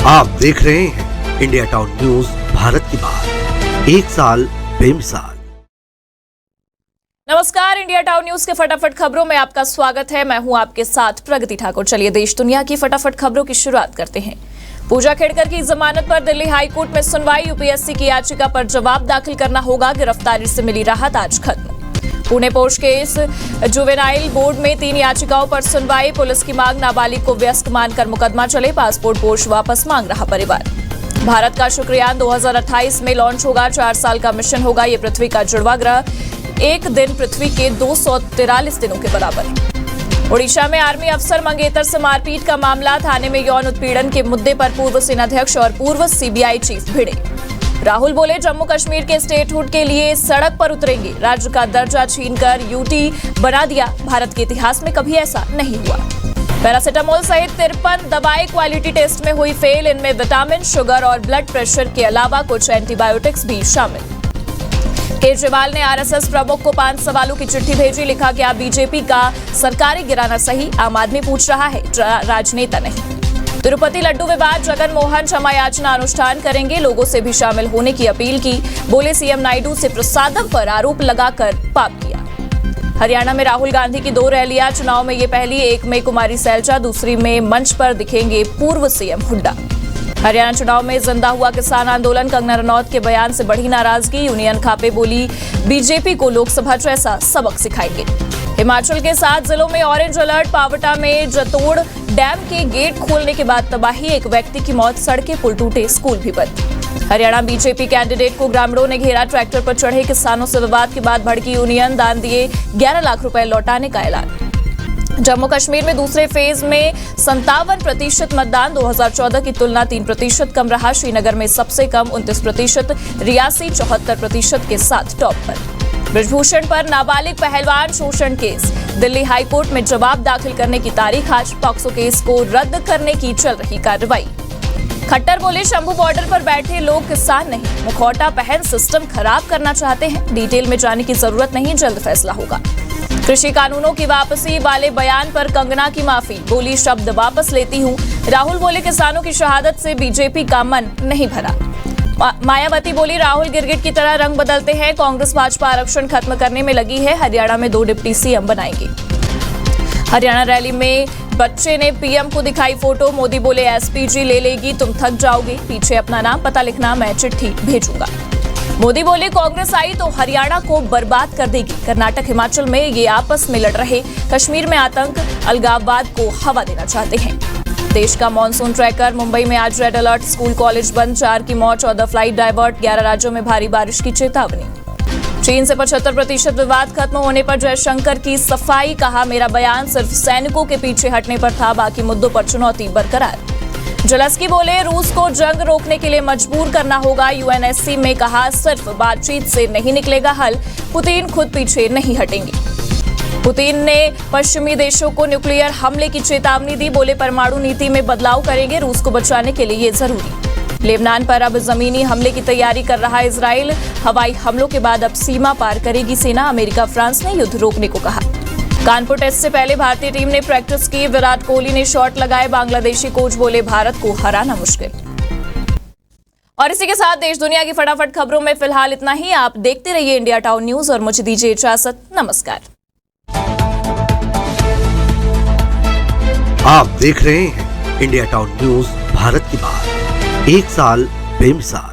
आप देख रहे हैं इंडिया टाउन न्यूज भारत की बात, एक साल बेमिसाल। नमस्कार, इंडिया टाउन न्यूज के फटाफट खबरों में आपका स्वागत है। मैं हूं आपके साथ प्रगति ठाकुर। चलिए देश दुनिया की फटाफट खबरों की शुरुआत करते हैं। पूजा खेड़कर की जमानत पर दिल्ली हाईकोर्ट में सुनवाई। यूपीएससी की याचिका पर जवाब दाखिल करना होगा। गिरफ्तारी से मिली राहत आज खत्म। Pune POCSO case juvenile board में 3 याचिकाओं पर सुनवाई। पुलिस की मांग, नाबालिग को वयस्क मानकर मुकदमा चले। पासपोर्ट पोस्ट वापस मांग रहा परिवार। भारत का शुक्रयान 2028 में लॉन्च होगा। 4 साल का मिशन होगा। ये पृथ्वी का जुड़वा ग्रह, एक दिन पृथ्वी के 243 दिनों के बराबर। ओडिशा में आर्मी अफसर मंगेतर से मारपीट का मामला। थाने में यौन उत्पीड़न के मुद्दे पर पूर्व सेनाध्यक्ष और पूर्व सीबीआई चीफ भिड़े। राहुल बोले, जम्मू कश्मीर के स्टेटहुड के लिए सड़क पर उतरेंगे। राज्य का दर्जा छीनकर यूटी बना दिया। भारत के इतिहास में कभी ऐसा नहीं हुआ। पैरासिटामोल सहित 53 दवाएं क्वालिटी टेस्ट में हुई फेल। इनमें विटामिन, शुगर और ब्लड प्रेशर के अलावा कुछ एंटीबायोटिक्स भी शामिल। केजरीवाल ने आरएसएस प्रमुख को 5 सवालों की चिट्ठी भेजी। लिखा, क्या बीजेपी का सरकारी गिराना सही? आम आदमी पूछ रहा है, राजनेता नहीं। तिरुपति लड्डू विवाद, जगन मोहन क्षमा याचना अनुष्ठान करेंगे। लोगों से भी शामिल होने की अपील की। बोले, सीएम नायडू से प्रसादम पर आरोप लगाकर पाप किया। हरियाणा में राहुल गांधी की 2 रैलियां। चुनाव में ये पहली, एक में कुमारी सैलजा, दूसरी में मंच पर दिखेंगे पूर्व सीएम हुड्डा। हरियाणा चुनाव में जिंदा हुआ किसान आंदोलन। कंगना रनौत के बयान से बढ़ी नाराजगी। यूनियन खापे बोली, बीजेपी को लोकसभा जैसा सबक सिखाएंगे। हिमाचल के 7 जिलों में ऑरेंज अलर्ट। पावटा में जतोड़ डैम के गेट खोलने के बाद तबाही। एक व्यक्ति की मौत, सड़कें पुल टूटे, स्कूल भी बंद। हरियाणा बीजेपी कैंडिडेट को ग्रामीणों ने घेरा। ट्रैक्टर पर चढ़े किसानों से विवाद के बाद भड़की यूनियन। दान दिए 11 लाख रुपए लौटाने का ऐलान। जम्मू कश्मीर में दूसरे फेज में 57% मतदान। 2014 की तुलना 3% कम रहा। श्रीनगर में सबसे कम 29%। रियासी 74% के साथ टॉप पर। ब्रजभूषण पर नाबालिग पहलवान शोषण केस। दिल्ली हाईकोर्ट में जवाब दाखिल करने की तारीख आज। पॉक्सो केस को रद्द करने की चल रही कार्रवाई। खट्टर बोले, शंभू बॉर्डर पर बैठे लोग किसान नहीं। मुखौटा पहन सिस्टम खराब करना चाहते हैं। डिटेल में जाने की जरूरत नहीं, जल्द फैसला होगा। कृषि कानूनों की वापसी वाले बयान पर कंगना की माफी। बोली, शब्द वापस लेती हूं। राहुल बोले, किसानों की शहादत से बीजेपी का मन नहीं भरा। मायावती बोली, राहुल गिरगिट की तरह रंग बदलते हैं। कांग्रेस भाजपा आरक्षण खत्म करने में लगी है। हरियाणा में 2 डिप्टी सीएम बनाएंगे। हरियाणा रैली में बच्चे ने पीएम को दिखाई फोटो। मोदी बोले, एसपीजी ले लेगी, तुम थक जाओगे। पीछे अपना नाम पता लिखना, मैं चिट्ठी भेजूंगा। मोदी बोले, कांग्रेस आई तो हरियाणा को बर्बाद कर देगी। कर्नाटक हिमाचल में ये आपस में लड़ रहे। कश्मीर में आतंक, अलगाववाद को हवा देना चाहते हैं। देश का मॉनसून ट्रैकर। मुंबई में आज रेड अलर्ट। स्कूल कॉलेज बंद। 4 की मौत, 14 फ्लाइट डायवर्ट। 11 राज्यों में भारी बारिश की चेतावनी। चीन से 75% विवाद खत्म होने पर जयशंकर की सफाई। कहा, मेरा बयान सिर्फ सैनिकों के पीछे हटने पर था, बाकी मुद्दों पर चुनौती बरकरार। ज़ेलेंस्की बोले, रूस को जंग रोकने के लिए मजबूर करना होगा। यूएनएससी में कहा, सिर्फ बातचीत से नहीं निकलेगा हल। पुतिन खुद पीछे नहीं हटेंगे। पुतिन ने पश्चिमी देशों को न्यूक्लियर हमले की चेतावनी दी। बोले, परमाणु नीति में बदलाव करेंगे। रूस को बचाने के लिए ये जरूरी। लेबनान पर अब जमीनी हमले की तैयारी कर रहा इजराइल। हवाई हमलों के बाद अब सीमा पार करेगी सेना। अमेरिका, फ्रांस ने युद्ध रोकने को कहा। कानपुर टेस्ट से पहले भारतीय टीम ने प्रैक्टिस की। विराट कोहली ने शॉट लगाए। बांग्लादेशी कोच बोले, भारत को हराना मुश्किल। और इसी के साथ देश दुनिया की फटाफट खबरों में फिलहाल इतना ही। आप देखते रहिए इंडिया टाउन न्यूज और मुझे दीजिए इजाजत। नमस्कार। आप देख रहे हैं इंडिया टाउन न्यूज भारत की बात, एक साल बेमिसाल।